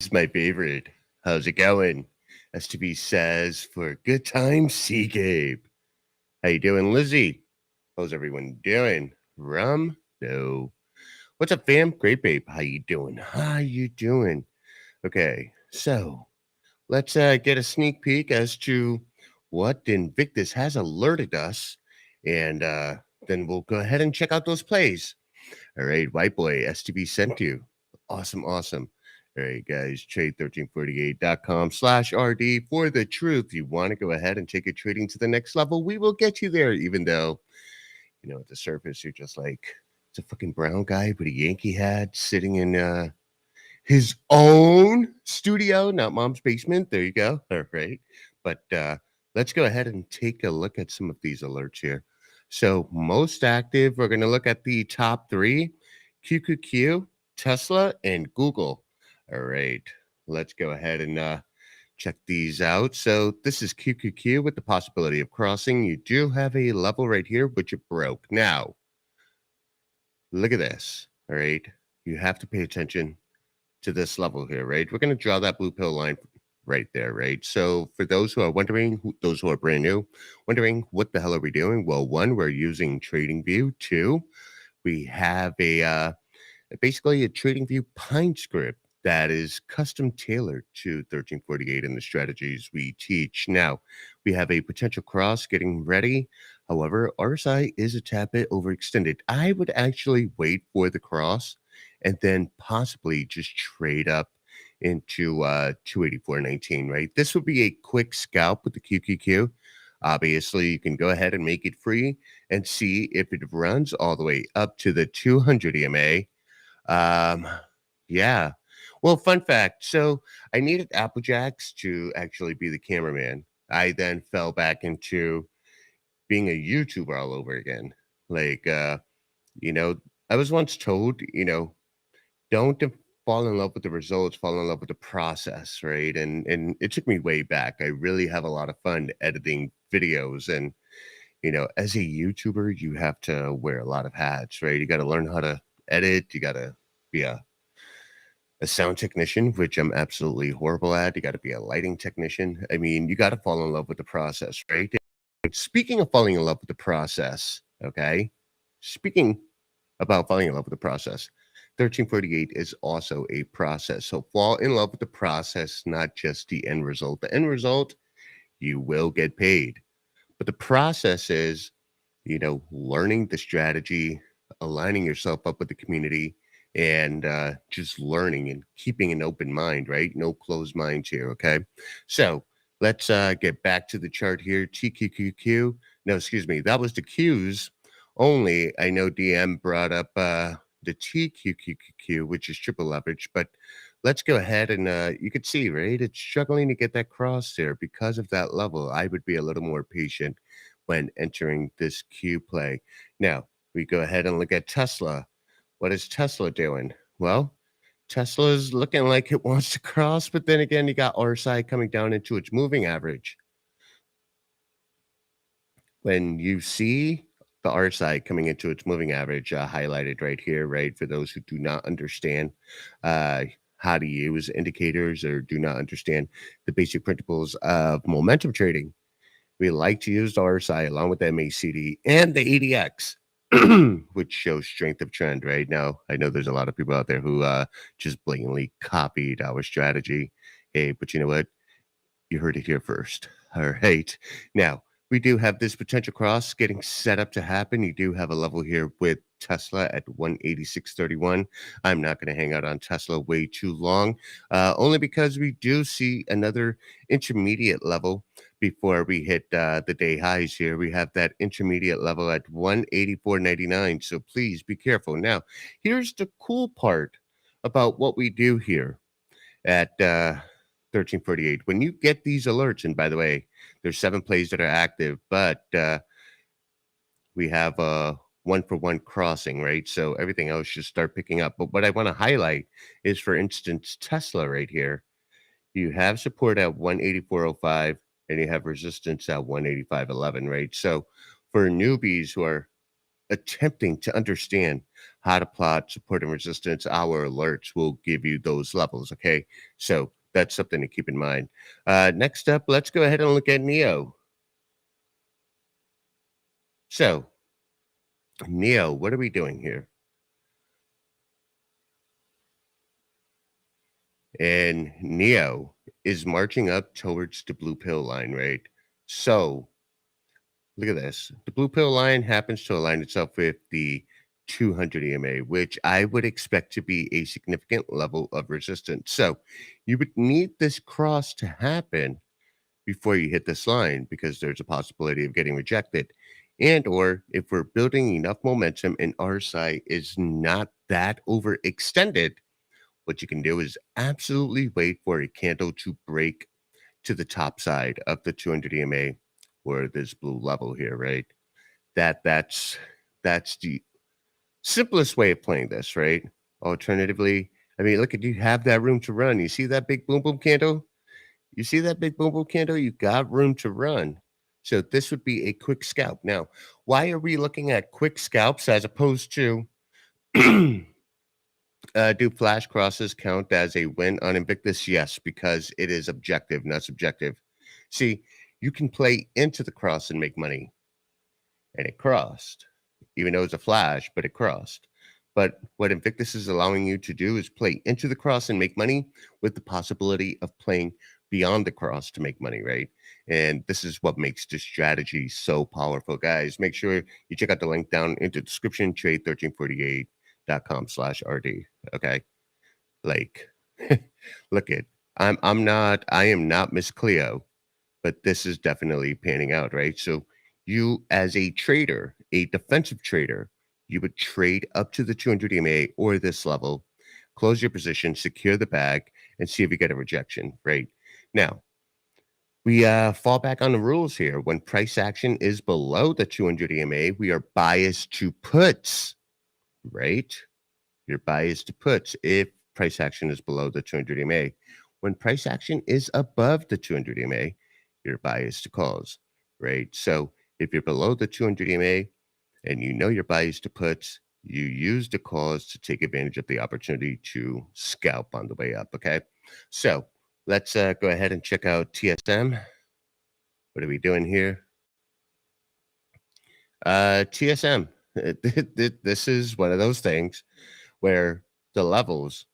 It's my favorite. How's it going? STB says for good time, see Gabe. How you doing, Lizzie? How's everyone doing? Rum? No. What's up, fam? Great, babe. How you doing? How you doing? Okay, so let's get a sneak peek as to what Invictus has alerted us, and then we'll go ahead and check out those plays. All right, white boy, STB sent you. Awesome, awesome. All right, guys, trade1348.com/RD for the truth. You want to go ahead and take your trading to the next level? We will get you there, even though, at the surface, you're just like, it's a fucking brown guy with a Yankee hat sitting in his own studio, not mom's basement. There you go. All right. But let's go ahead and take a look at some of these alerts here. So, most active, we're going to look at the top three: QQQ, Tesla, and Google. All right. Let's go ahead and check these out. So, this is QQQ with the possibility of crossing. You do have a level right here, which it broke. Now, look at this. All right. You have to pay attention to this level here, right? We're going to draw that blue pill line right there, right? So for those who are wondering, those who are brand new, wondering what the hell are we doing? Well, one, we're using TradingView. Two, we have basically a TradingView Pine script that is custom tailored to 1348 and the strategies we teach. Now, we have a potential cross getting ready. However, RSI is a tad bit overextended. I would actually wait for the cross and then possibly just trade up into 284.19, right? This would be a quick scalp with the QQQ. Obviously, you can go ahead and make it free and see if it runs all the way up to the 200 EMA. Yeah. Well, fun fact. So I needed Applejacks to actually be the cameraman. I then fell back into being a YouTuber all over again. Like, you know, I was once told, don't fall in love with the results, fall in love with the process, right? And it took me way back. I really have a lot of fun editing videos, and as a YouTuber, you have to wear a lot of hats, right? You got to learn how to edit. You got to be a sound technician, which I'm absolutely horrible at. You got to be a lighting technician. I mean, you got to fall in love with the process, right? Speaking of falling in love with the process, okay? Speaking about falling in love with the process, 1348 is also a process. So fall in love with the process, not just the end result. The end result, you will get paid. But the process is, learning the strategy, aligning yourself up with the community, and just learning and keeping an open mind, right? No closed minds here, okay? So let's get back to the chart here. TQQQ. No, excuse me. That was the Qs only. I know DM brought up the TQQQ, which is triple leverage, but let's go ahead and you can see, right? It's struggling to get that cross there because of that level. I would be a little more patient when entering this Q play. Now, we go ahead and look at Tesla. What is Tesla doing? Well, Tesla's looking like it wants to cross, but then again, you got RSI coming down into its moving average. When you see the RSI coming into its moving average highlighted right here, right, for those who do not understand uh, how to use indicators or do not understand the basic principles of momentum trading, we like to use the RSI along with the MACD and the ADX, which shows strength of trend. Right now, I know there's a lot of people out there who just blatantly copied our strategy. Hey, but you know what? You heard it here first. All right. Now, we do have this potential cross getting set up to happen. You do have a level here with Tesla at 186.31. I'm not going to hang out on Tesla way too long, only because we do see another intermediate level before we hit the day highs here. We have that intermediate level at 184.99. So please be careful. Now, here's the cool part about what we do here at 1348. When you get these alerts, and by the way, there's 7 plays that are active, but we have a one for one crossing, right? So everything else should start picking up. But what I want to highlight is, for instance, Tesla right here. You have support at 184.05 and you have resistance at 185.11, right? So for newbies who are attempting to understand how to plot support and resistance, our alerts will give you those levels. Okay. So that's something to keep in mind. Next up, let's go ahead and look at Neo. So, Neo, what are we doing here? And Neo is marching up towards the blue pill line, right? So, look at this. The blue pill line happens to align itself with the 200 EMA, which I would expect to be a significant level of resistance. So, you would need this cross to happen before you hit this line because there's a possibility of getting rejected. And or if we're building enough momentum and RSI is not that overextended, what you can do is absolutely wait for a candle to break to the top side of the 200 EMA or this blue level here, right? That's the simplest way of playing this, right? Alternatively, I mean, look at you have that room to run. You see that big boom boom candle? You see that big boom boom candle? You got room to run. So this would be a quick scalp. Now, why are we looking at quick scalps as opposed to do flash crosses count as a win on Invictus? Yes, because it is objective, not subjective. See, you can play into the cross and make money, and it crossed, even though it's a flash, but it crossed. But what Invictus is allowing you to do is play into the cross and make money with the possibility of playing beyond the cross to make money, right? And this is what makes this strategy so powerful, guys. Make sure you check out the link down in the description, trade1348.com/RD. Okay. Like, look at I am not Miss Cleo, but this is definitely panning out, right? So you as a trader, a defensive trader, you would trade up to the 200 EMA or this level, close your position, secure the bag, and see if you get a rejection, right? Now, we fall back on the rules here. When price action is below the 200 EMA, we are biased to puts, right? You're biased to puts if price action is below the 200 EMA. When price action is above the 200 EMA, you're biased to calls, right? So if you're below the 200 EMA and you know you're biased to puts, you use the calls to take advantage of the opportunity to scalp on the way up. Okay. So let's go ahead and check out TSM. What are we doing here? TSM. This is one of those things where the levels,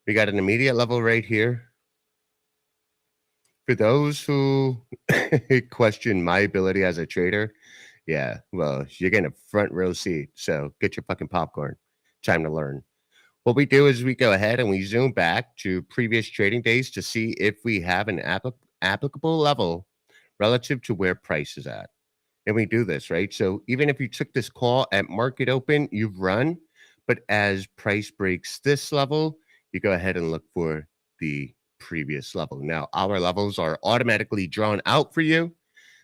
we got an immediate level right here. For those who question my ability as a trader, yeah, well, you're getting a front row seat. So get your fucking popcorn. Time to learn. What we do is we go ahead and we zoom back to previous trading days to see if we have an applicable level relative to where price is at. And we do this, right? So even if you took this call at market open, you've run, but as price breaks this level, you go ahead and look for the previous level. Now, our levels are automatically drawn out for you.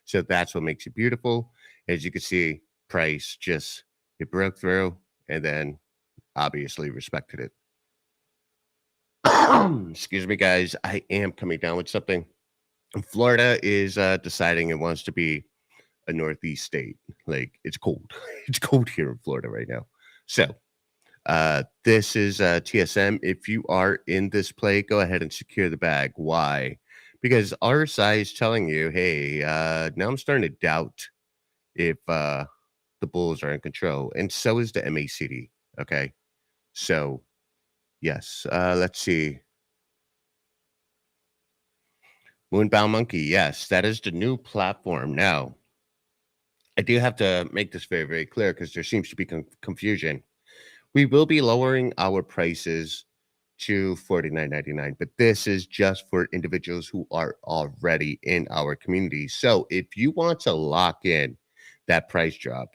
So that's what makes it beautiful. As you can see, price just it broke through and then obviously respected it. Excuse me, guys. I am coming down with something. Florida is deciding it wants to be a northeast state. Like it's cold. It's cold here in Florida right now. So this is TSM. If you are in this play, go ahead and secure the bag. Why? Because RSI is telling you, hey, now I'm starting to doubt if the bulls are in control. And so is the MACD. Okay. So yes, let's see. Moonbound Monkey. Yes, that is the new platform. Now, I do have to make this very, very clear because there seems to be confusion. We will be lowering our prices to $49.99, but this is just for individuals who are already in our community. So if you want to lock in that price drop,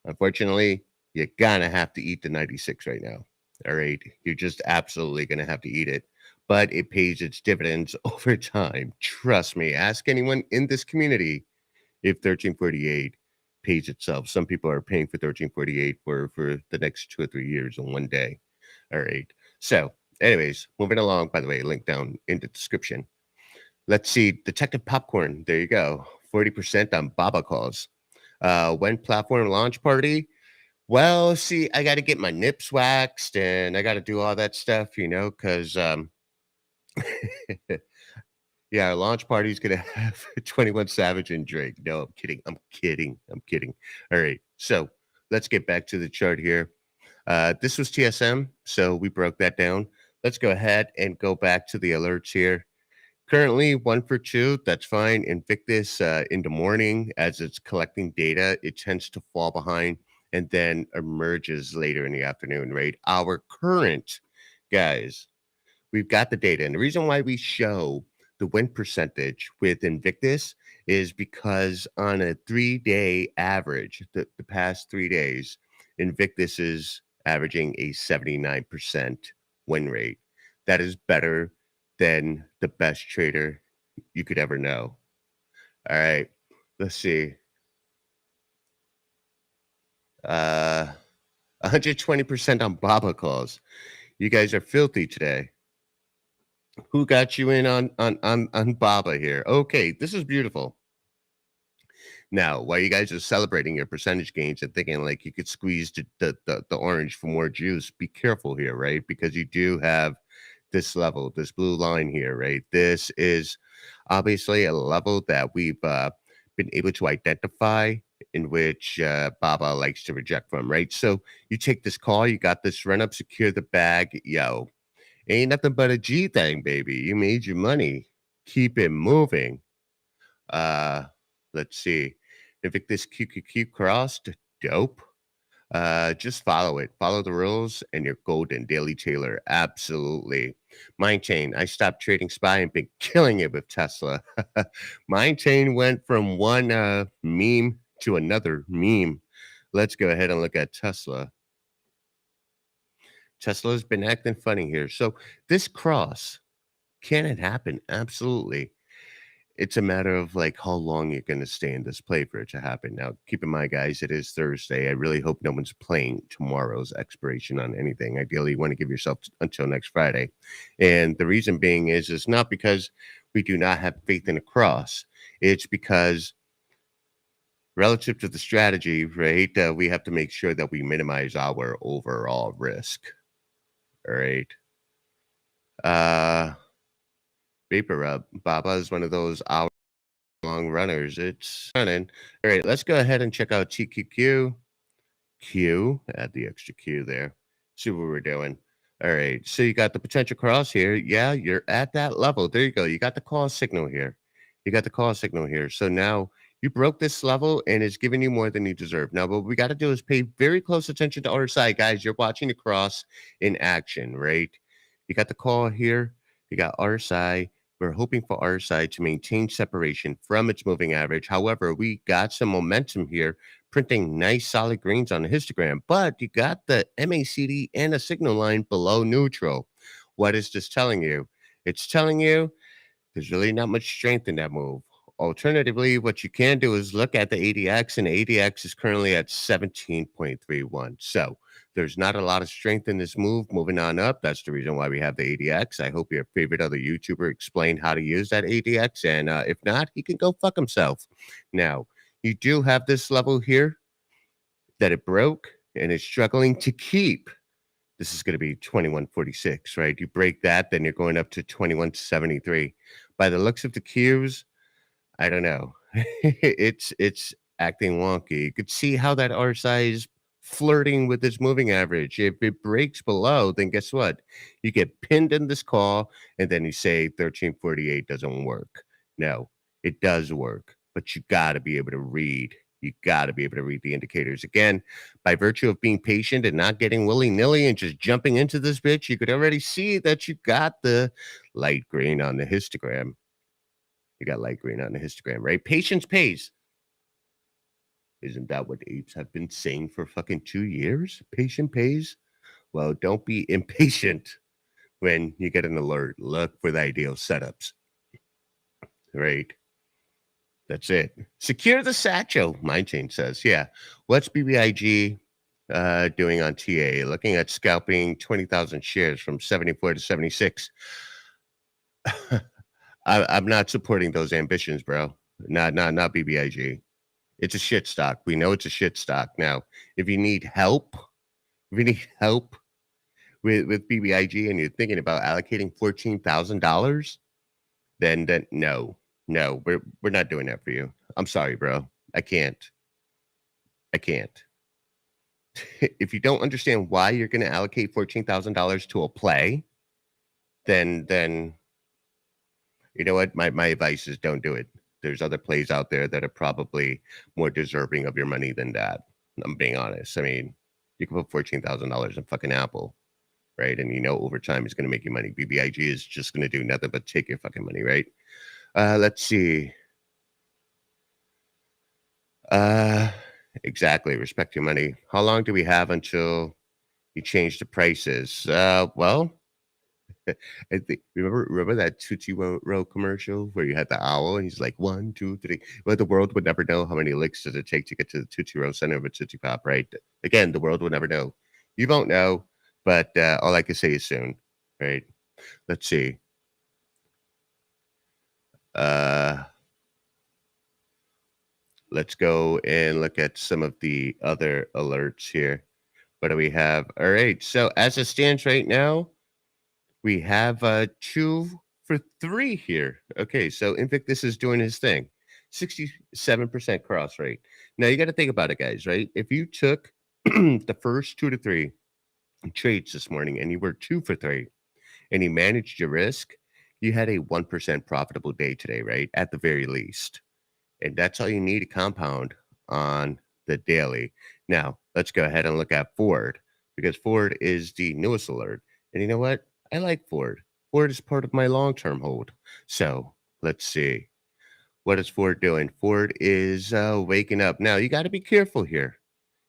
unfortunately, you're gonna have to eat the 96 right now. All right. You're just absolutely gonna have to eat it. But it pays its dividends over time. Trust me. Ask anyone in this community if 1348 pays itself. Some people are paying for 1348 for the next 2 or 3 years in one day. All right. So, anyways, moving along, by the way, link down in the description. Let's see. Detective Popcorn. There you go. 40% on Baba calls. When platform launch party? Well, see, I got to get my nips waxed and I got to do all that stuff, because yeah, our launch party's gonna have 21 Savage and Drake. No, I'm kidding. I'm kidding. I'm kidding. All right, so let's get back to the chart here. This was TSM, so we broke that down. Let's go ahead and go back to the alerts here. Currently, 1 for 2, that's fine. Invictus, in the morning, as it's collecting data, it tends to fall behind and then emerges later in the afternoon, right? Our current, guys, we've got the data, and the reason why we show the win percentage with Invictus is because on a 3-day average, the past 3 days, Invictus is averaging a 79% win rate. That is better than the best trader you could ever know. All right, let's see. 120% on Baba calls. You guys are filthy today. Who got you in on Baba here? Okay, this is beautiful. Now, while you guys are celebrating your percentage gains and thinking like you could squeeze the orange for more juice, be careful here, right? Because you do have this level, this blue line here, right? This is obviously a level that we've been able to identify in which Baba likes to reject from, right? So you take this call, you got this run up, secure the bag, yo. Ain't nothing but a G thing, baby. You made your money. Keep it moving. Uh, let's see. Invictus QQQ crossed. Dope. Just follow it. Follow the rules and you're golden. Daily Taylor. Absolutely. Mind Chain. I stopped trading SPY and been killing it with Tesla. Mind Chain went from one meme to another meme. Let's go ahead and look at Tesla. Tesla's been acting funny here. So this cross, can it happen? Absolutely. It's a matter of like how long you're going to stay in this play for it to happen. Now, keep in mind, guys, it is Thursday. I really hope no one's playing tomorrow's expiration on anything. Ideally, you want to give yourself until next Friday. And the reason being is not because we do not have faith in a cross. It's because relative to the strategy, right, we have to make sure that we minimize our overall risk. All right. Uh, Vapor Rub. Baba is one of those long runners. It's running. All right, let's go ahead and check out TQQ. Q, add the extra Q there. See what we're doing. All right, so you got the potential cross here. Yeah, you're at that level. There you go. You got the call signal here. You got the call signal here. So now you broke this level and it's giving you more than you deserve. Now, what we got to do is pay very close attention to our side, guys. You're watching the cross in action, right? You got the call here. You got RSI. We're hoping for RSI to maintain separation from its moving average. However, we got some momentum here, printing nice solid greens on the histogram, but you got the MACD and a signal line below neutral. What is this telling you? It's telling you there's really not much strength in that move. Alternatively, what you can do is look at the ADX, and the ADX is currently at 17.31. So there's not a lot of strength in this move moving on up. That's the reason why we have the ADX. I hope your favorite other YouTuber explained how to use that ADX. And if not, he can go fuck himself. Now, you do have this level here that it broke and is struggling to keep. This is going to be 2146, right? You break that, then you're going up to 2173. By the looks of the cues, I don't know. It's acting wonky. You could see how that RSI is flirting with this moving average. If it breaks below, then guess what? You get pinned in this call, and then you say 1348 doesn't work. No, it does work, but you got to be able to read. You got to be able to read the indicators. Again, by virtue of being patient and not getting willy-nilly and just jumping into this bitch, you could already see that you got the light green on the histogram. You got light green on the histogram, right? Patience pays. Isn't that what apes have been saying for fucking 2 years? Patient pays. Well, don't be impatient when you get an alert. Look for the ideal setups, right? That's it. Secure the satchel, my chain says. Yeah. What's BBIG doing on TA? Looking at scalping 20,000 shares from 74 to 76. I'm not supporting those ambitions, bro. Not BBIG. It's a shit stock. We know it's a shit stock. Now, if you need help, if you need help with BBIG and you're thinking about allocating $14,000, then no, no, we're not doing that for you. I'm sorry, bro. I can't. I can't. If you don't understand why you're going to allocate $14,000 to a play, then you know what? My advice is don't do it. There's other plays out there that are probably more deserving of your money than that. I'm being honest. I mean, you can put $14,000 in fucking Apple, right? And you know over time it's going to make you money. BBIG is just going to do nothing but take your fucking money, right? Let's see. Uh, exactly. Respect your money. How long do we have until you change the prices? Well, I think remember that Tootsie Roll commercial where you had the owl and he's like 1, 2, 3. Well, the world would never know how many licks does it take to get to the Tootsie Roll center of a Tootsie Pop, right? Again, the world will never know. You won't know, but all I can say is soon, right? Let's see. Uh, let's go and look at some of the other alerts here. What do we have? All right. So as it stands right now, we have 2 for 3 here. Okay, so Invictus is doing his thing. 67% cross rate. Now you got to think about it, guys, right? If you took the first 2 to 3 trades this morning and you were 2 for 3 and you managed your risk, you had a 1% profitable day today, right? At the very least. And that's all you need to compound on the daily. Now, let's go ahead and look at Ford because Ford is the newest alert. And you know what? I like Ford. Ford is part of my long term hold. So let's see. What is Ford doing? Ford is waking up. Now, you got to be careful here.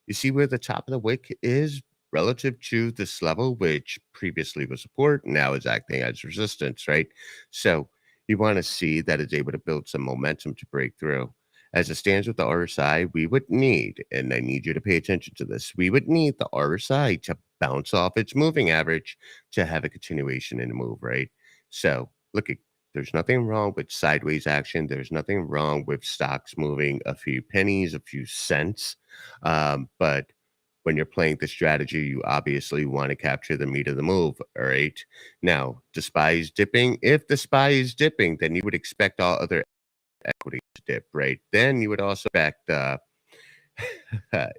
You see where the top of the wick is relative to this level, which previously was support, now is acting as resistance, right? So you want to see that it's able to build some momentum to break through. As it stands with the RSI, we would need, and I need you to pay attention to this, we would need the RSI to bounce off its moving average to have a continuation in the move, right? So look at there's nothing wrong with sideways action. There's nothing wrong with stocks moving a few pennies, a few cents, but when you're playing the strategy, you obviously want to capture the meat of the move. All right. Now, the SPY is dipping. If the SPY is dipping, then you would expect all other equities to dip, right? Then you would also expect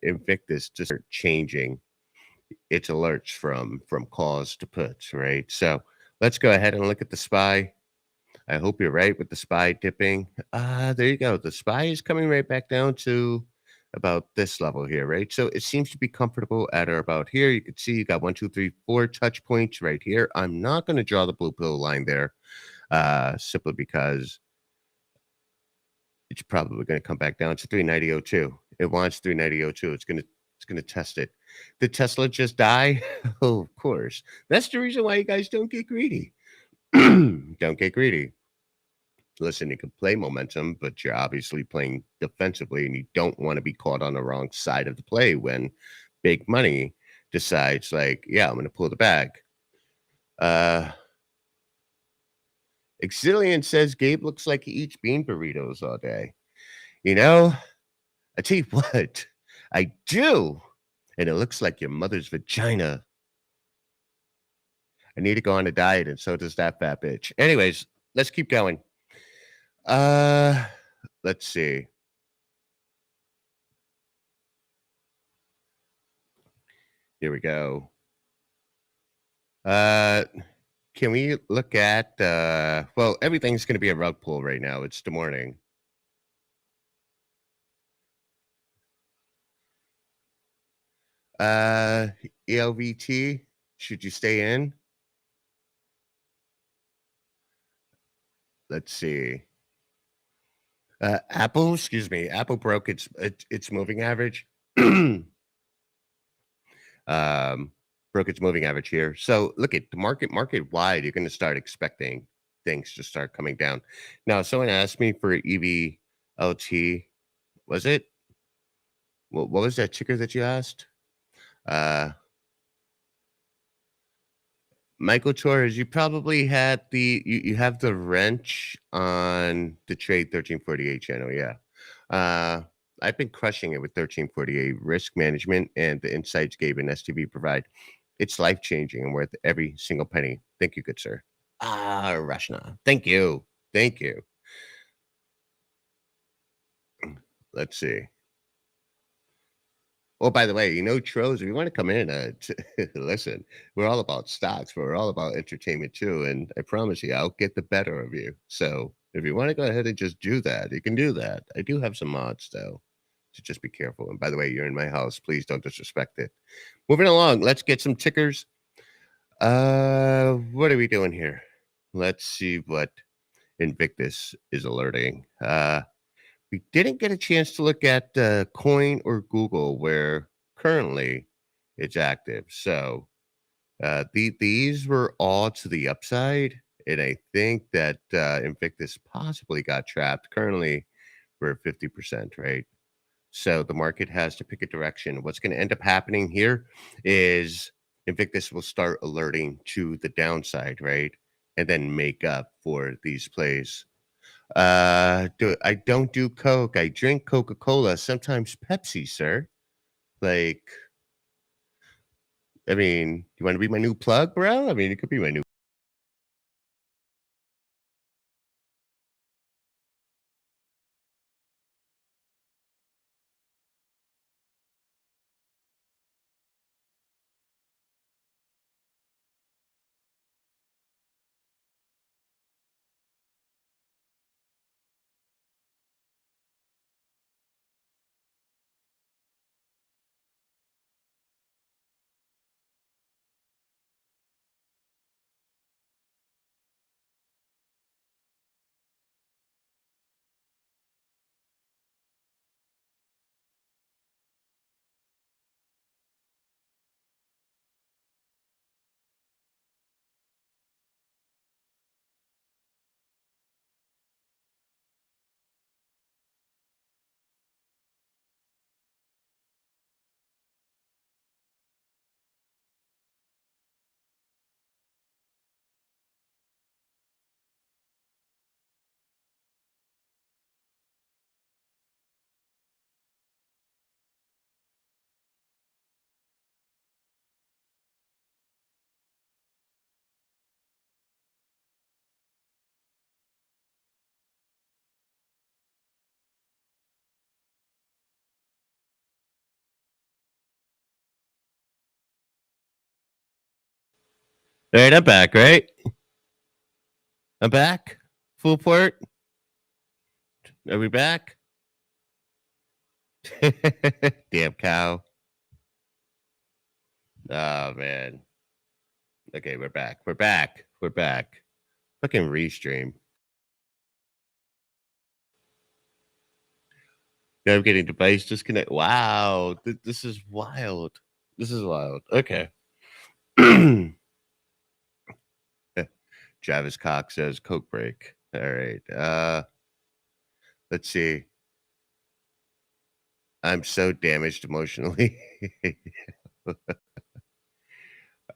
Invictus to start changing its alerts from calls to puts, right? So let's go ahead and look at the SPY. I hope you're right with the SPY dipping. There you go. The SPY is coming right back down to about this level here, right? So it seems to be comfortable at or about here. You can see you got 1, 2, 3, 4 touch points right here. I'm not going to draw the blue pill line there, simply because it's probably going to come back down to 390.02. It wants 390.02. It's gonna test it. Did Tesla just die? Oh, of course. That's the reason why you guys don't get greedy. Don't get greedy. Listen, you can play momentum, but you're obviously playing defensively, and you don't want to be caught on the wrong side of the play when big money decides, like, yeah, I'm going to pull the bag. Exilian says Gabe looks like he eats bean burritos all day. You know, I tell you what, I do. And it looks like your mother's vagina. I need to go on a diet, and so does that fat bitch. Anyways, let's keep going. Uh, let's see. Here we go. Uh, can we look at well, everything's gonna be a rug pull right now. It's the morning. Uh ELVT, should you stay in? Let's see. Apple, excuse me, Apple broke its moving average. um Broke its moving average here. So look at the market wide, you're gonna start expecting things to start coming down. Now, someone asked me for EVLT. Was it? What was that ticker that you asked? Uh Michael Torres, you probably had you have the wrench on the trade 1348 channel, yeah. Uh I've been crushing it with 1348 risk management and the insights Gabe and STV provide. It's life changing and worth every single penny. Thank you, good sir. Ah, Rashna. Thank you. Thank you. Let's see. Oh, by the way, Tros, if you want to come in, listen, we're all about stocks, but we're all about entertainment too. And I promise you, I'll get the better of you. So if you want to go ahead and just do that, you can do that. I do have some mods though. So just be careful. And by the way, you're in my house. Please don't disrespect it. Moving along, let's get some tickers. What are we doing here? Let's see what Invictus is alerting. We didn't get a chance to look at Coin or Google, where currently it's active. So these were all to the upside, and I think that Invictus possibly got trapped. Currently, we're at 50%, right? So the market has to pick a direction. What's going to end up happening here is Invictus will start alerting to the downside, right? And then make up for these plays. I don't do Coke. I drink Coca-Cola, sometimes Pepsi, sir. Like, I mean, you want to be my new plug, bro? I mean, it could be my new. All right, I'm back, right? I'm back. Full port. Are we back? Damn cow. Oh, man. Okay, we're back. We're back. We're back. Fucking restream. Now I'm getting device disconnect. Wow. This is wild. This is wild. Okay. Travis Cox says Coke break. All right. Let's see. I'm so damaged emotionally.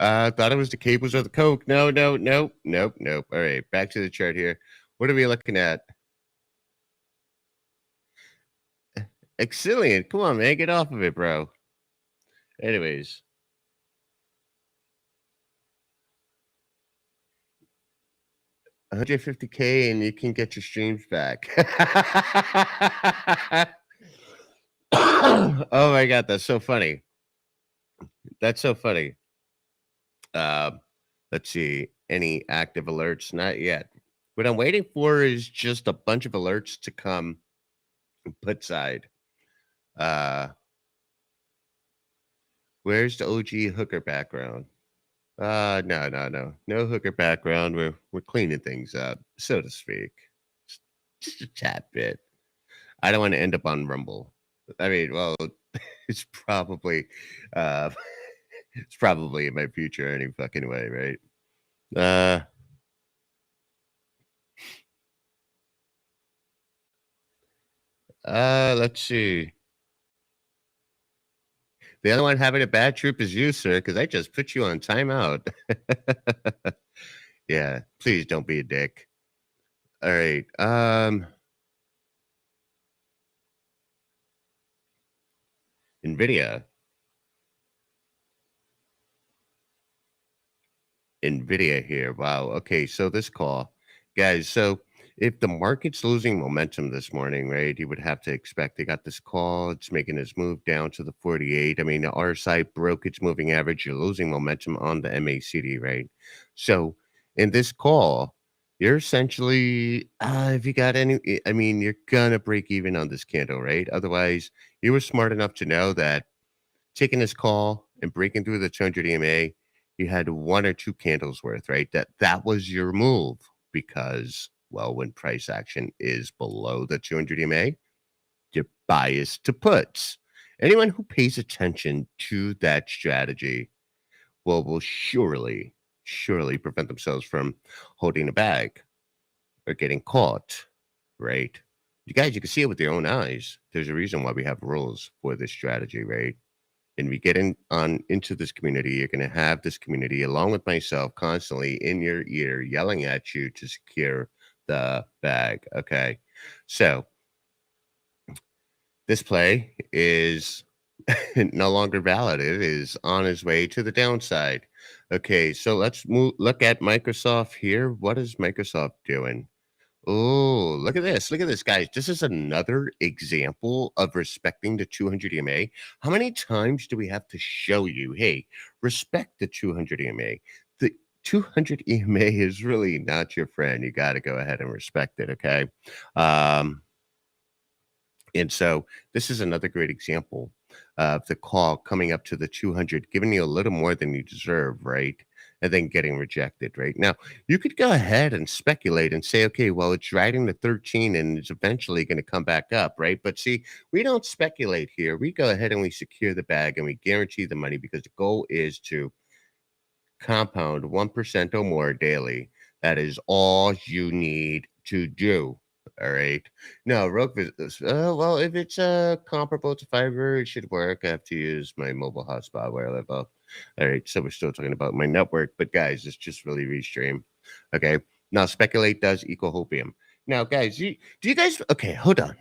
Thought it was the cables or the Coke. No, no, nope, nope, nope. All right, back to the chart here. What are we looking at? Excellent. Come on, man. Get off of it, bro. Anyways. 150K and you can get your streams back. Oh my god, that's so funny. That's so funny. Let's see. Any active alerts? Not yet. What I'm waiting for is just a bunch of alerts to come put side. Where's the OG hooker background? No, no, no. No hooker background. We're cleaning things up, so to speak. Just a tad bit. I don't want to end up on Rumble. I mean, well, it's probably uh it's probably in my future any fucking way, right? Let's see. The other one having a bad trip is you, sir, because I just put you on timeout. Yeah, please don't be a dick. All right. NVIDIA. NVIDIA here. Wow. Okay. So this call, guys. So if the market's losing momentum this morning, right, you would have to expect they got this call. It's making its move down to the 48. I mean, the RSI broke its moving average. You're losing momentum on the MACD, right? So in this call, you're essentially, if you got any, I mean, you're gonna break even on this candle, right? Otherwise, you were smart enough to know that taking this call and breaking through the 200 EMA, you had one or two candles worth, right? That was your move because, well, when price action is below the 200 EMA, you're biased to puts. Anyone who pays attention to that strategy will surely prevent themselves from holding a bag or getting caught, right? You guys, you can see it with your own eyes. There's a reason why we have rules for this strategy, right? And we get in on into this community, you're going to have this community along with myself constantly in your ear yelling at you to secure the bag. Okay. So this play is no longer valid. It is on its way to the downside. Okay, so let's look at Microsoft here. What is Microsoft doing? Oh, look at this. Look at this, guys. This is another example of respecting the 200 EMA. How many times do we have to show you, hey, respect the 200 EMA? The 200 EMA is really not your friend. You got to go ahead and respect it, okay? Um, and so this is another great example of the call coming up to the 200, giving you a little more than you deserve, right? And then getting rejected, right? Now, you could go ahead and speculate and say, okay, well, it's riding the 13 and it's eventually going to come back up, right? But see, we don't speculate here. We go ahead and we secure the bag and we guarantee the money because the goal is to compound 1% or more daily. That is all you need to do. All right. No, Rogue visits. Well, if it's comparable to Fiverr, it should work. I have to use my mobile hotspot where I live. All right. So we're still talking about my network, but guys, it's just really restream. Okay. Now, speculate does equal hopium. Now, guys, do you guys? Okay, hold on.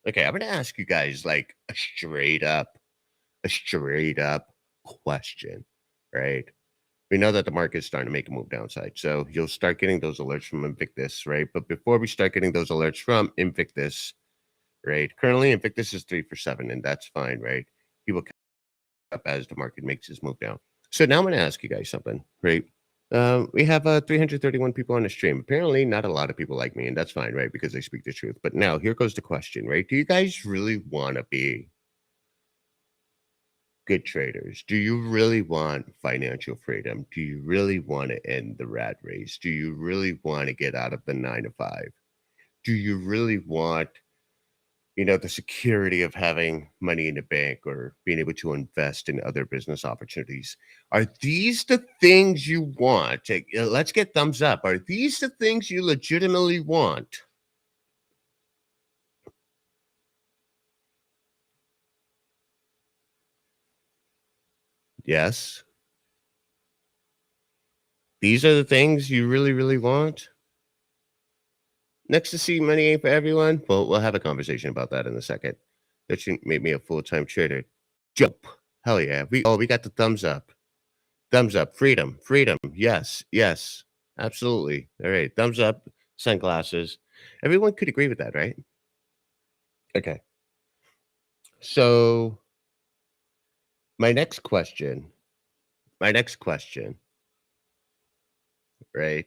Okay, I'm gonna ask you guys like a straight up question, right? We know that the market's starting to make a move downside. So you'll start getting those alerts from Invictus, right? But before we start getting those alerts from Invictus, right? Currently, Invictus is 3 for 7, and that's fine, right? He will catch up as the market makes his move down. So now I'm going to ask you guys something, right? We have 331 people on the stream. Apparently, not a lot of people like me, and that's fine, right? Because I speak the truth. But now here goes the question, right? Do you guys really want to be good traders? Do you really want financial freedom? Do you really want to end the rat race? Do you really want to get out of the 9 to 5? Do you really want, the security of having money in the bank or being able to invest in other business opportunities? Are these the things you want? Let's get thumbs up. Are these the things you legitimately want? Yes. These are the things you really, really want? Next to see money ain't for everyone. Well, we'll have a conversation about that in a second. That should make me a full-time trader. Jump. Hell yeah. We got the thumbs up. Thumbs up. Freedom. Freedom. Yes. Yes. Absolutely. All right. Thumbs up. Sunglasses. Everyone could agree with that, right? Okay. So my next question, my next question, right?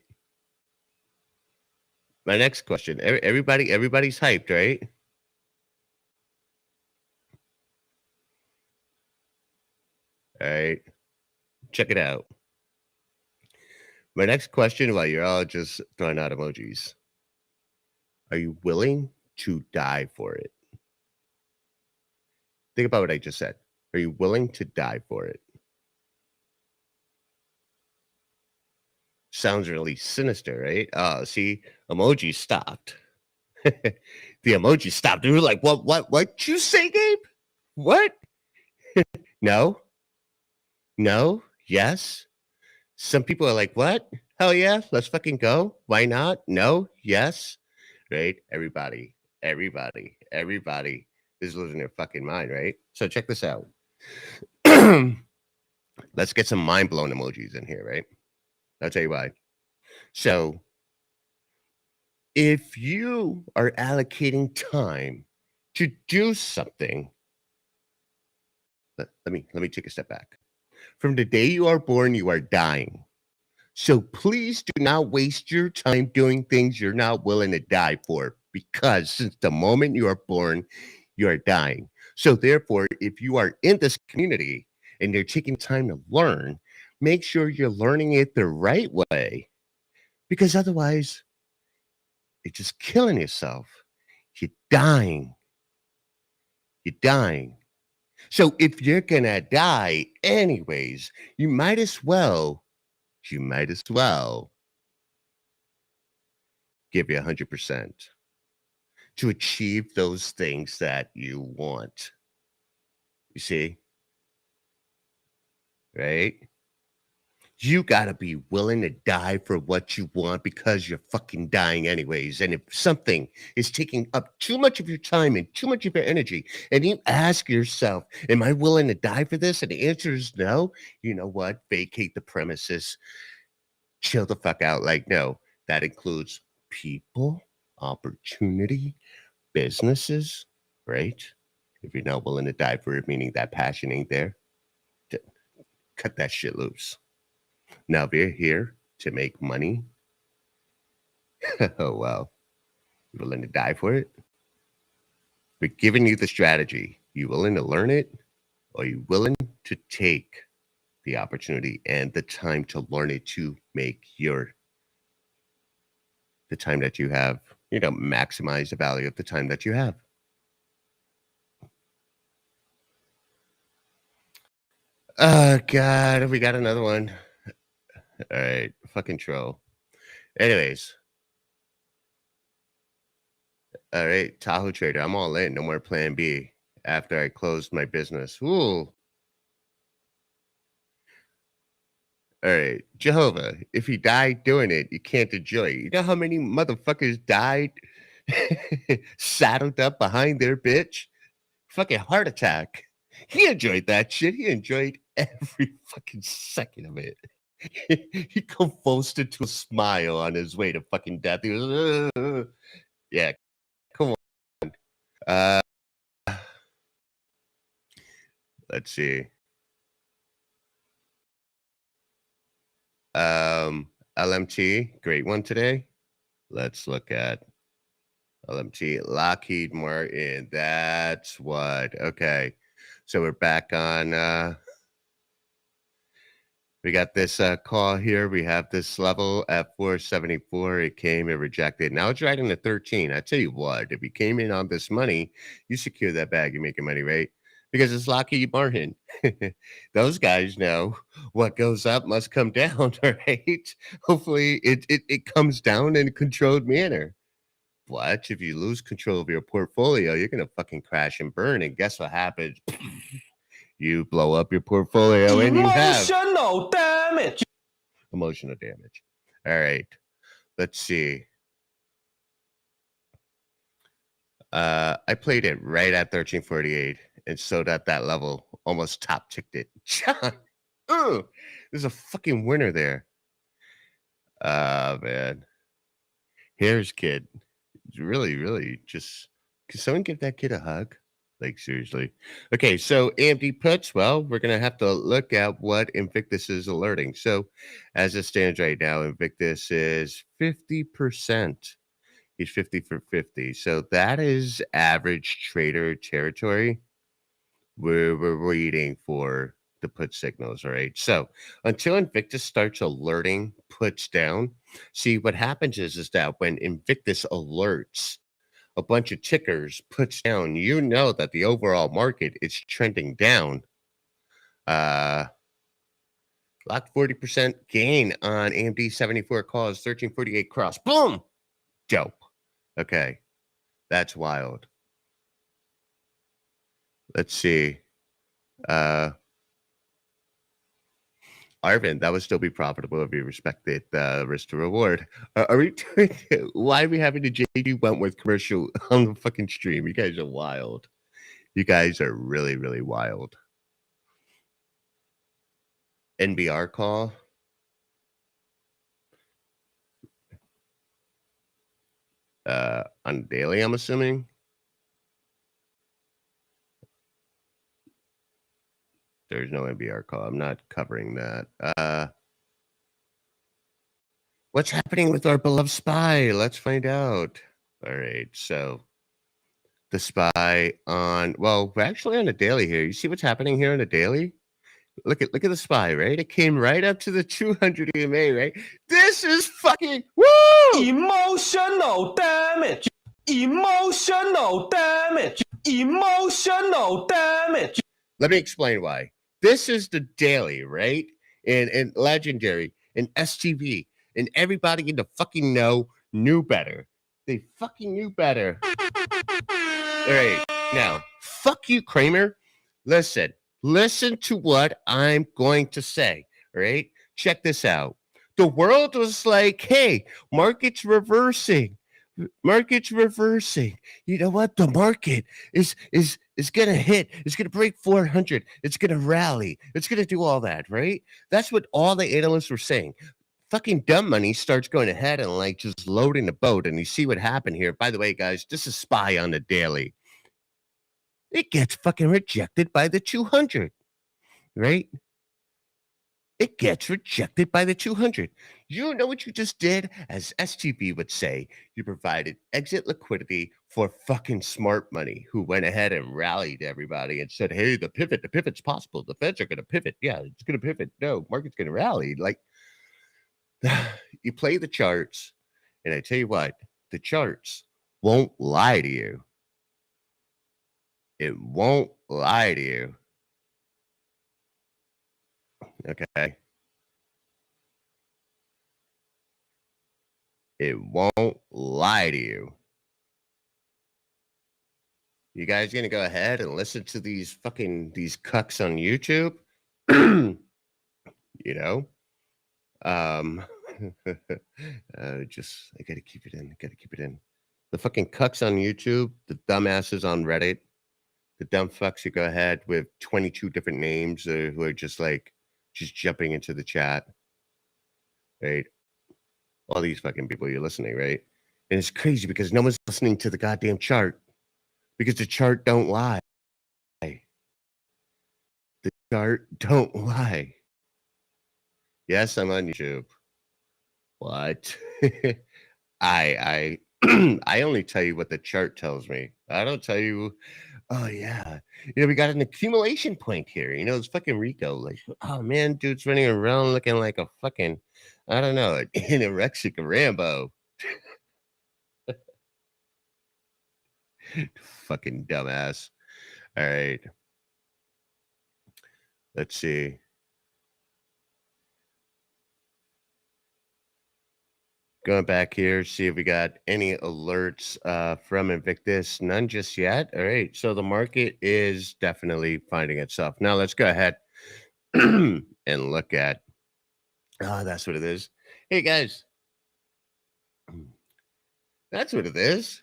My next question. Everybody's hyped, right? All right. Check it out. My next question, while you're all just throwing out emojis, are you willing to die for it? Think about what I just said. Are you willing to die for it? Sounds really sinister, right? See, emoji stopped. The emoji stopped. We were like, what you say, Gabe? What? No, no, yes. Some people are like, what? Hell yeah, let's fucking go. Why not? No, yes. Right? Everybody. is losing their fucking mind, right? So check this out. Let's get some mind blown emojis in here, right? I'll tell you why. So if you are allocating time to do something, let me take a step back. From the day you are born, you are dying. So please do not waste your time doing things you're not willing to die for, because since the moment you are born, you are dying. So therefore, if you are in this community and you're taking time to learn, make sure you're learning it the right way, because otherwise you're just killing yourself. You're dying. You're dying. So if you're gonna die anyways, you might as well give you 100% to achieve those things that you want. You see, right? You gotta be willing to die for what you want, because you're fucking dying anyways. And if something is taking up too much of your time and too much of your energy, and you ask yourself, am I willing to die for this? And the answer is no, you know what? Vacate the premises, chill the fuck out. Like, no, that includes people, opportunity, businesses, right? If you're not willing to die for it, meaning that passion ain't there, cut that shit loose. Now, if you're here to make money, oh, well, you're willing to die for it? We're giving you the strategy. You willing to learn it? Or are you willing to take the opportunity and the time to learn it to make the time that you have, maximize the value of the time that you have? Oh, God, we got another one. All right, fucking troll. Anyways, all right, Tahoe Trader, I'm all in. No more plan B after I closed my business. Ooh. All right, Jehovah, if you died doing it, you can't enjoy it. You know how many motherfuckers died saddled up behind their bitch? Fucking heart attack. He enjoyed that shit. He enjoyed every fucking second of it. He convulsed into a smile on his way to fucking death. He was, yeah, come on. Uh, let's see. LMT, great one today. Let's look at LMT, Lockheed Martin. That's what. Okay. So we're back on. We got this call here. We have this level at 474. It came, it rejected. Now it's right in the 13. I tell you what, if you came in on this money, you secure that bag, you're making money, right? Because it's Lockheed Martin. Those guys know what goes up must come down, right? Hopefully it comes down in a controlled manner. But if you lose control of your portfolio, you're gonna fucking crash and burn. And guess what happens? You blow up your portfolio and you have Emotional damage. emotional damage. All right. Let's see. I played it right at 1348 and sold at that level, almost top ticked it. John, there's a fucking winner there. Man. Here's kid. Really, really just can someone give that kid a hug? Like seriously. Okay, so AMD puts, well, we're gonna have to look at what Invictus is alerting. So as it stands right now, Invictus is 50%. He's 50 for 50. So that is average trader territory. We're waiting for the put signals, all right? So until Invictus starts alerting puts down, see what happens is that when Invictus alerts a bunch of tickers puts down, you know that the overall market is trending down. Uh Locked 40% gain on AMD 74 calls, 1348 cross. Boom! Dope. Okay. That's wild. Let's see. Arvin, that would still be profitable if you respected risk to reward. Are we doing, why are we having the JD Wentworth commercial on the fucking stream? You guys are wild. You guys are really, really wild. NBR call. On daily, I'm assuming. There's no NBR call. I'm not covering that. What's happening with our beloved spy? Let's find out. All right, so the spy on we're actually on a daily here. You see what's happening here on a daily? Look at the spy, right? It came right up to the 200 EMA, right? This is fucking woo! Emotional damage. Emotional damage. Emotional damage. Let me explain why. This is the daily, right? And legendary and STV and everybody in the fucking know knew better. They fucking knew better. All right, now fuck you, Kramer. Listen to what I'm going to say. All right, check this out. The world was like, hey, market's reversing. Market's reversing. You know what? The market is gonna hit. It's gonna break 400. It's gonna rally. It's gonna do all that, right? That's what all the analysts were saying. Fucking dumb money starts going ahead and like just loading the boat, and you see what happened here. By the way, guys, this is Spy on the Daily. It gets fucking rejected by the 200, right? It gets rejected by the 200. You know what you just did? As STB would say, you provided exit liquidity for fucking smart money who went ahead and rallied everybody and said, hey, the pivot's possible. The Feds are going to pivot. Yeah, it's going to pivot. No, market's going to rally. Like, you play the charts, and I tell you what, the charts won't lie to you. It won't lie to you. Okay. It won't lie to you. You guys gonna go ahead and listen to these cucks on YouTube? You know? Um just I gotta keep it in. The fucking cucks on YouTube, the dumbasses on Reddit, the dumb fucks who go ahead with 22 different names who are just like just jumping into the chat, right? All these fucking people you're listening, right? And it's crazy because no one's listening to the goddamn chart because the chart don't lie. The chart don't lie. Yes, I'm on YouTube. What? I I only tell you what the chart tells me. I don't tell you, oh yeah. We got an accumulation point here. It's fucking Rico. Like, oh man, dude's running around looking like a fucking, I don't know, an anorexic Rambo. Fucking dumbass. All right. Let's see. Going back here, see if we got any alerts from Invictus. None just yet. All right. So the market is definitely finding itself. Now let's go ahead and look at. Oh, that's what it is. Hey, guys. That's what it is.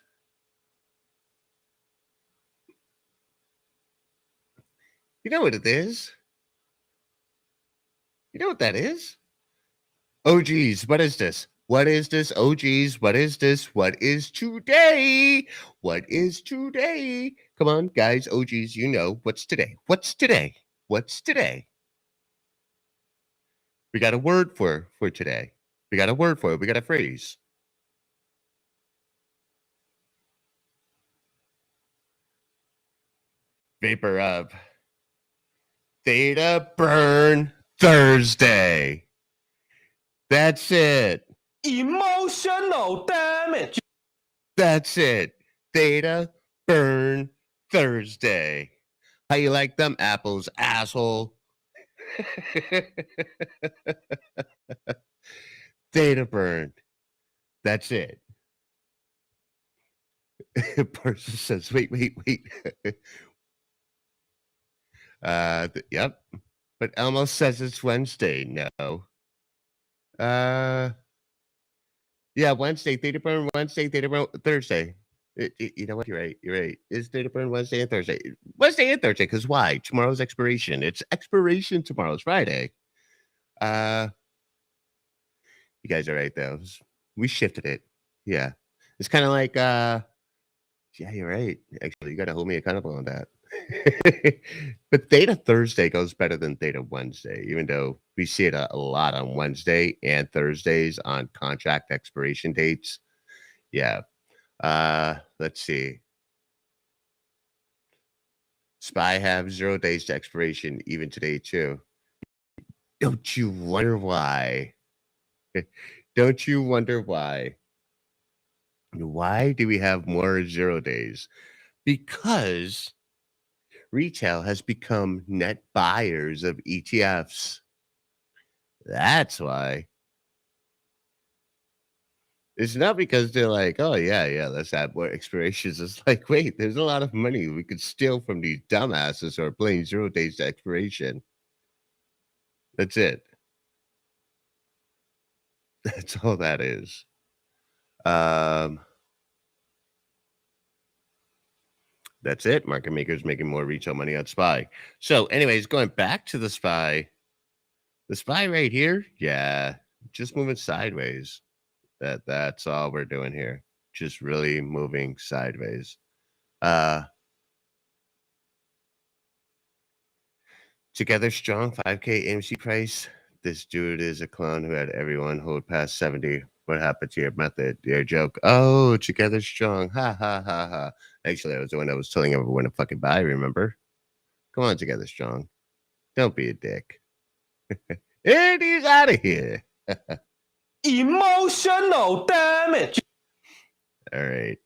You know what it is? You know what that is? Oh, geez. What is this? What is this? Oh, geez. What is this? What is today? What is today? Come on, guys. Oh, geez. You know what's today? What's today? What's today? We got a word for today. We got a word for it. We got a phrase. Vapor of Theta Burn Thursday. That's it. Emotional damage. That's it. Theta Burn Thursday. How you like them apples, asshole? Theta Burn. That's it. Person says, wait. Yep. But Elmo says it's Wednesday. No. Yeah, Wednesday, Theta Burn Wednesday, Theta Burn Thursday. You know what? You're right. You're right. Is data burn Wednesday and Thursday? Wednesday and Thursday. Because why? Tomorrow's expiration. It's expiration tomorrow's Friday. Uh, you guys are right though. We shifted it. Yeah. It's kind of like yeah, you're right. Actually, you got to hold me accountable on that. But Data Thursday goes better than Data Wednesday, even though we see it a lot on Wednesday and Thursdays on contract expiration dates. Yeah. Let's see. SPY have 0 days to expiration even today too. Don't you wonder why? Don't you wonder why? Why do we have more 0 days? Because retail has become net buyers of ETFs. That's why. It's not because they're like, "Oh, yeah, yeah, let's add more expirations." It's like, "Wait, there's a lot of money we could steal from these dumbasses who are playing 0 days to expiration." That's it. That's all that is. Um, that's it. Market makers making more retail money on SPY. So, anyways, going back to the SPY right here, yeah, just moving sideways. That's all we're doing here. Just really moving sideways. Uh Together strong 5K AMC price. This dude is a clown who had everyone hold past 70. What happened to your method? Your joke. Oh, together strong. Ha ha ha ha. Actually, I was the one that was telling everyone to fucking buy, remember? Come on, together strong. Don't be a dick. And he's out of here. Emotional damage. All right.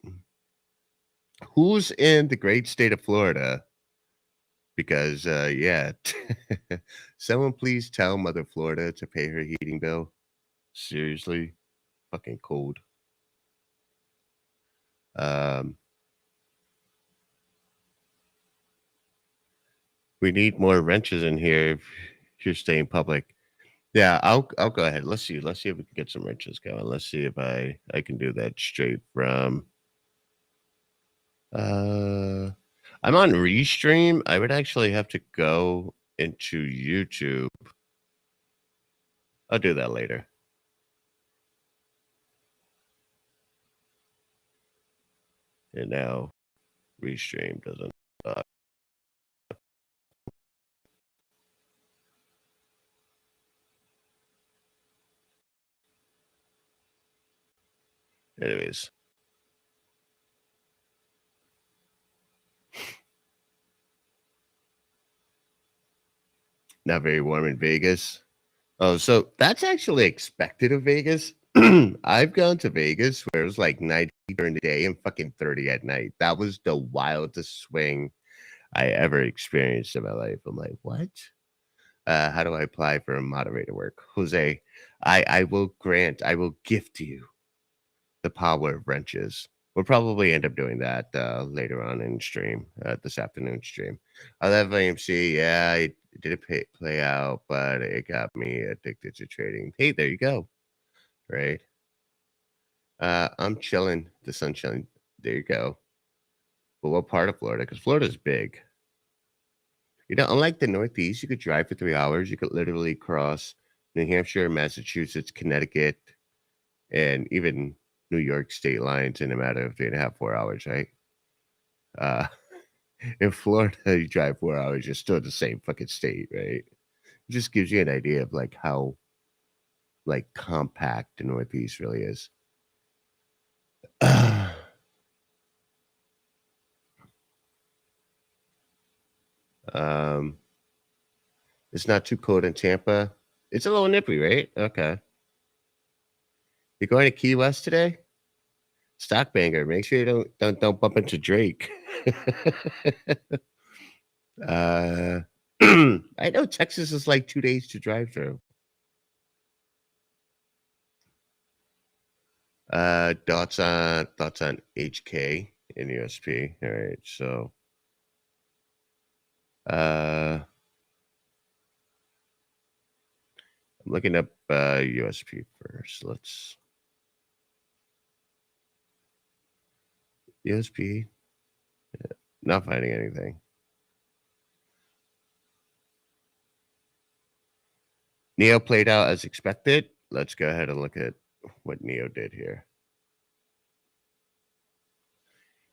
Who's in the great state of Florida? Because yeah. Someone please tell Mother Florida to pay her heating bill. Seriously. Fucking cold. Um, we need more wrenches in here if you're staying public. Yeah, I'll go ahead. Let's see if we can get some wrenches going. Let's see if I can do that straight from uh I'm on Restream. I would actually have to go into YouTube. I'll do that later. And now Restream doesn't anyways. Not very warm in Vegas. Oh, so that's actually expected of Vegas. I've gone to Vegas where it was like 90 during the day and fucking 30 at night. That was the wildest swing I ever experienced in my life. I'm like, what? How do I apply for a moderator work? Jose, I will grant, I will gift you the power of wrenches. We'll probably end up doing that later on in stream, this afternoon stream. I love AMC. Yeah, I did play out, but it got me addicted to trading. Hey, there you go. Right. I'm chilling. The sun's chilling. There you go. But what part of Florida? Because Florida's big. You know, unlike the Northeast, you could drive for 3 hours. You could literally cross New Hampshire, Massachusetts, Connecticut, and even New York state lines in a matter of 3.5, 4 hours, right? Uh, in Florida, you drive 4 hours, you're still in the same fucking state, right? It just gives you an idea of like how like compact the Northeast really is. um, it's not too cold in Tampa. It's a little nippy, right? Okay. You're going to Key West today? Stock banger. Make sure you don't bump into Drake. uh, I know Texas is like 2 days to drive through. Thoughts on HK in USP. All right, so I'm looking up USP first. ESP. Not finding anything. Neo played out as expected. Let's go ahead and look at what Neo did here.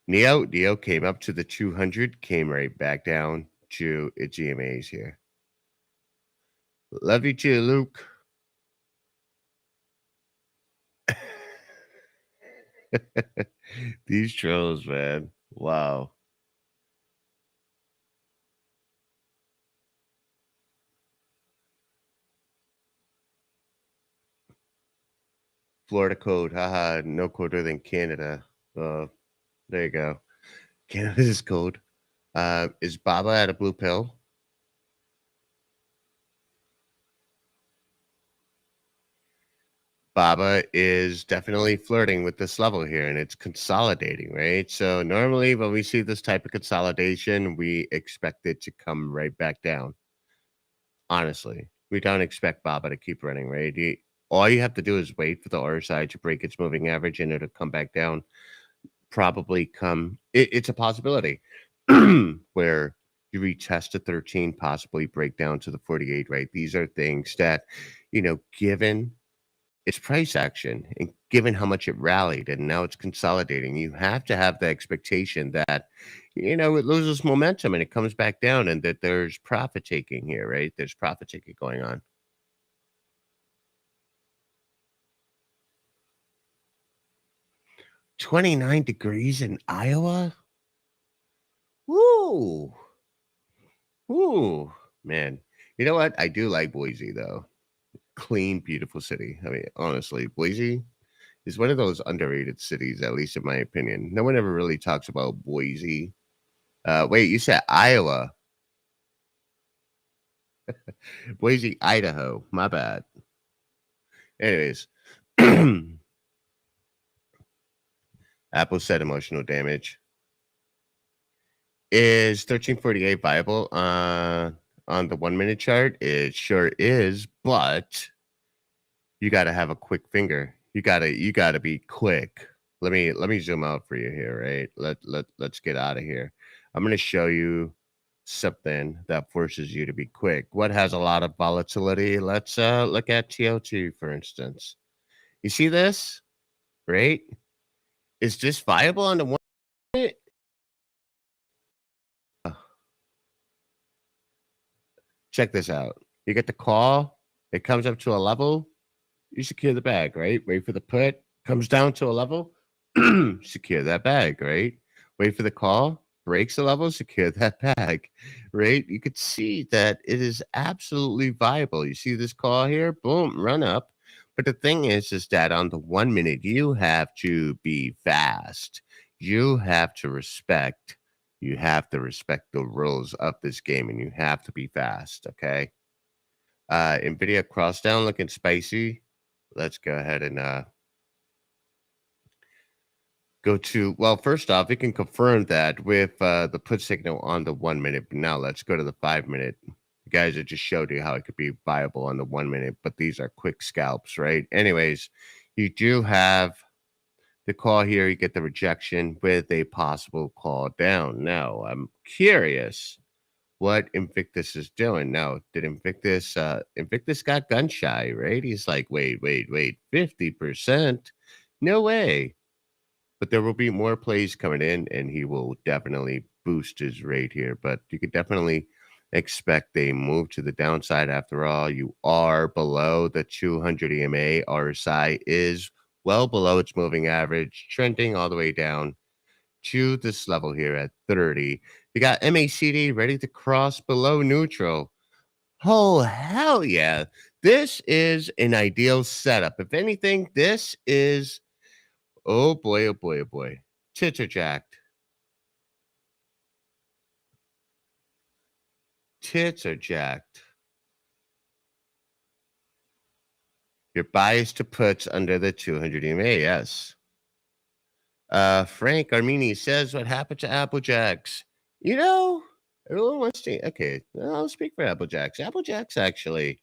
Neo came up to the 200, came right back down to its EMAs here. Love you too, Luke. These trolls, man. Wow. Florida code. Haha, no colder than Canada. There you go. Canada's code. Is Baba at a blue pill? Baba is definitely flirting with this level here and it's consolidating, right? So normally when we see this type of consolidation, we expect it to come right back down. Honestly, we don't expect Baba to keep running, right? All you have to do is wait for the RSI to break its moving average and it'll come back down. Probably it's a possibility where you retest a 13, possibly break down to the 48, right? These are things that, given its price action and given how much it rallied and now it's consolidating, you have to have the expectation that, it loses momentum and it comes back down and that there's profit taking here, right? There's profit taking going on. "29 degrees in Iowa? Woo! Woo! Man, you know what? I do like Boise, though. Clean, beautiful city. I mean, honestly, Boise is one of those underrated cities, at least in my opinion. No one ever really talks about Boise. Wait, you said Iowa. Boise, Idaho. My bad. Anyways, Apple said emotional damage. Is 1348 viable on the 1 minute chart? It sure is, but you got to have a quick finger. You got to be quick. Let me zoom out for you here, right? Let's get out of here. I'm going to show you something that forces you to be quick. What has a lot of volatility? Let's look at TLT for instance. You see this? Right? Is this viable on the 1 minute? Check this out. You get the call, it comes up to a level, you secure the bag, right? Wait for the put, comes down to a level, secure that bag, right? Wait for the call, breaks the level, secure that bag, right? You could see that it is absolutely viable. You see this call here, boom, run up. But the thing is that on the 1 minute, you have to be fast. You have to respect. You have to respect the rules of this game, and you have to be fast. Okay. Nvidia crossdown looking spicy. Let's go ahead and go to, well, first off, it can confirm that with the put signal on the 1 minute. But now let's go to the 5 minute. Guys, I just showed you how it could be viable on the 1 minute, but these are quick scalps, right? Anyways, you do have the call here. You get the rejection with a possible call down. Now, I'm curious what Invictus is doing. Now, did Invictus got gun shy, right? He's like, wait, 50%? No way. But there will be more plays coming in, and he will definitely boost his rate here. But you could definitely expect a move to the downside. After all, you are below the 200 EMA. RSI is well below its moving average, trending all the way down to this level here at 30. You got MACD ready to cross below neutral. Oh, hell yeah. This is an ideal setup. If anything, this is, oh boy, oh boy, oh boy. Tits are jacked. Tits are jacked. You're biased to puts under the 200 EMA, yes. Frank Armini says, what happened to Applejacks? Everyone wants to, okay, I'll speak for Applejacks. Applejacks actually,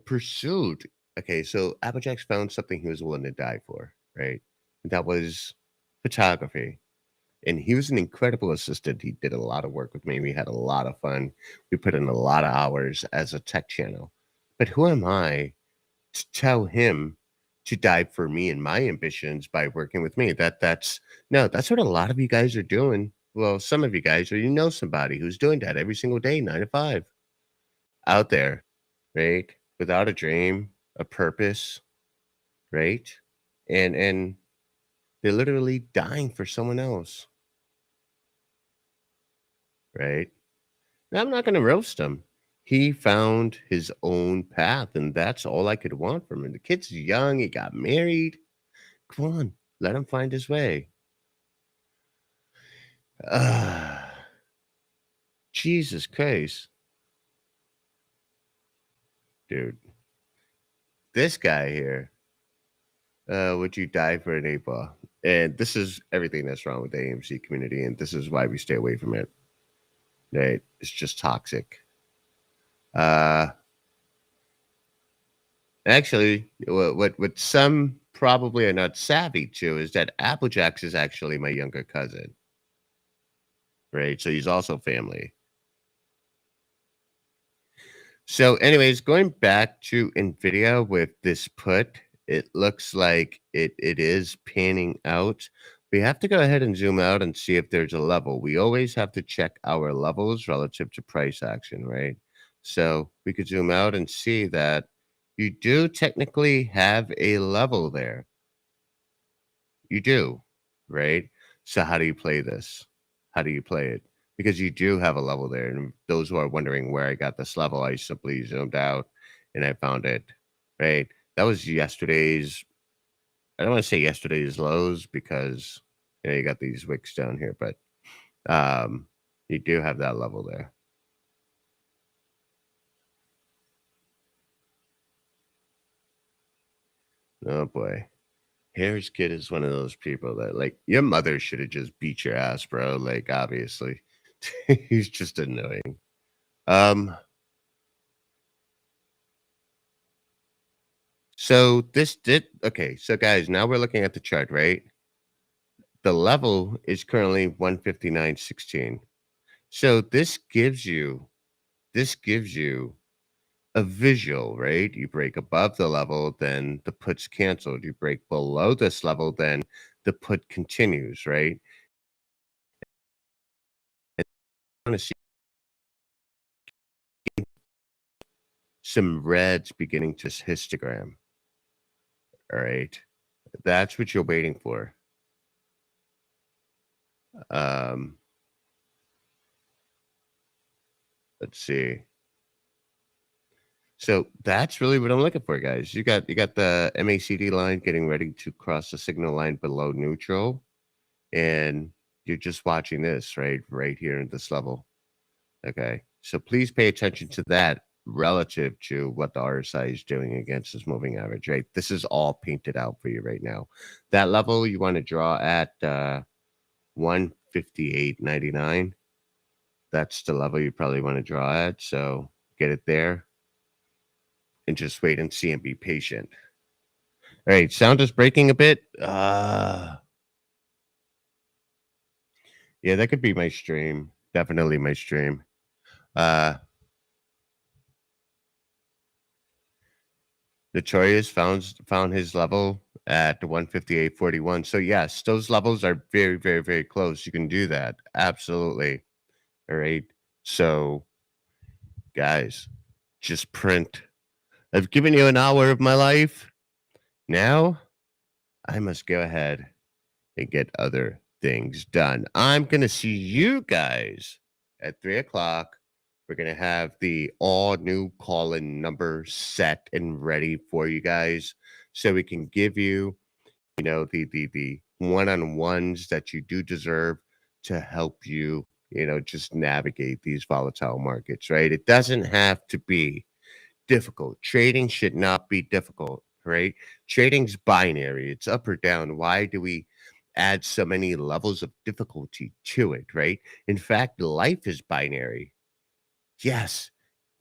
pursued, okay, so Applejacks found something he was willing to die for, right? That was photography. And he was an incredible assistant. He did a lot of work with me. We had a lot of fun. We put in a lot of hours as a tech channel. But who am I to tell him to die for me and my ambitions by working with me? That's no, that's what a lot of you guys are doing. Well, some of you guys, or you know somebody who's doing that every single day, 9 to 5, out there, right? Without a dream, a purpose, right? And they're literally dying for someone else, right? Now, I'm not gonna roast him. He found his own path, and that's all I could want from him. The kid's young, he got married. Come on, let him find his way. Ah, Jesus Christ, dude. This guy here, would you die for an 8 ball? And this is everything that's wrong with the AMC community, and this is why we stay away from it. Right? It's just toxic. Uh Actually, what some probably are not savvy to is that Applejacks is actually my younger cousin, right? So he's also family. So, anyways, going back to NVIDIA with this put, it looks like it is panning out. We have to go ahead and zoom out and see if there's a level. We always have to check our levels relative to price action, right? So we could zoom out and see that you do technically have a level there. You do, right? So how do you play this? How do you play it? Because you do have a level there. And those who are wondering where I got this level, I simply zoomed out and I found it, right? That was yesterday's, I don't want to say yesterday's lows because you got these wicks down here, but um you do have that level there. Oh boy. Harris Kid is one of those people that like your mother should have just beat your ass, bro. Like obviously. He's just annoying. Um, so this did okay. So guys, now we're looking at the chart, right? The level is currently 159.16. So this gives you a visual, right? You break above the level, then the put's canceled. You break below this level, then the put continues, right? And I want to see some reds beginning to histogram. All right. That's what you're waiting for. Um, let's see. So that's really what I'm looking for, guys. You got the MACD line getting ready to cross the signal line below neutral, and you're just watching this right here at this level. Okay, so please pay attention to that relative to what the RSI is doing against this moving average. Right, this is all painted out for you right now. That level you want to draw at 158.99. That's the level you probably want to draw at. So get it there and just wait and see and be patient. All right, sound is breaking a bit. Yeah, that could be my stream. Definitely my stream. Uh Notorious found his level at 158.41. So yes, those levels are very, very, very close. You can do that. Absolutely. All right. So guys, just print. I've given you an hour of my life. Now I must go ahead and get other things done. I'm going to see you guys at 3 o'clock. We're going to have the all new call in number set and ready for you guys so we can give you, the one on ones that you do deserve to help you, just navigate these volatile markets, right? It doesn't have to be difficult. Trading should not be difficult, right? Trading's binary. It's up or down. Why do we add so many levels of difficulty to it, right? In fact, life is binary. Yes.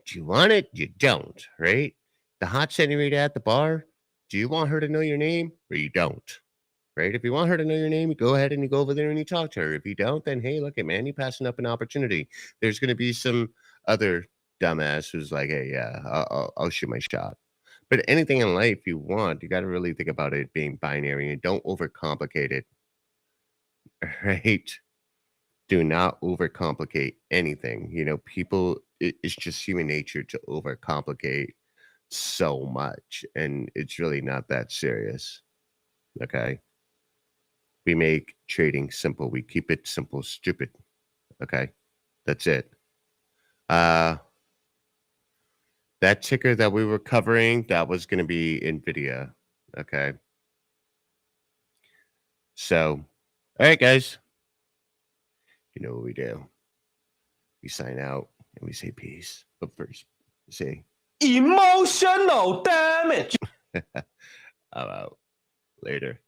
Do you want it? You don't, right? The hot senorita at the bar, do you want her to know your name or you don't? right? If you want her to know your name, you go ahead and you go over there and you talk to her. If you don't, then hey, look at man, you're passing up an opportunity. There's going to be some other dumbass who's like, hey, yeah, I'll shoot my shot. But anything in life you want, you got to really think about it being binary and don't overcomplicate it, right? Do not overcomplicate anything. You know, people, it's just human nature to overcomplicate so much, and it's really not that serious. Okay. We make trading simple. We keep it simple, stupid. Okay. That's it. Uh, that ticker that we were covering, that was going to be NVIDIA. Okay. So, all right, guys, you know what we do. We sign out and we say peace. But first, we say, Emotional damage. I'm out. Later.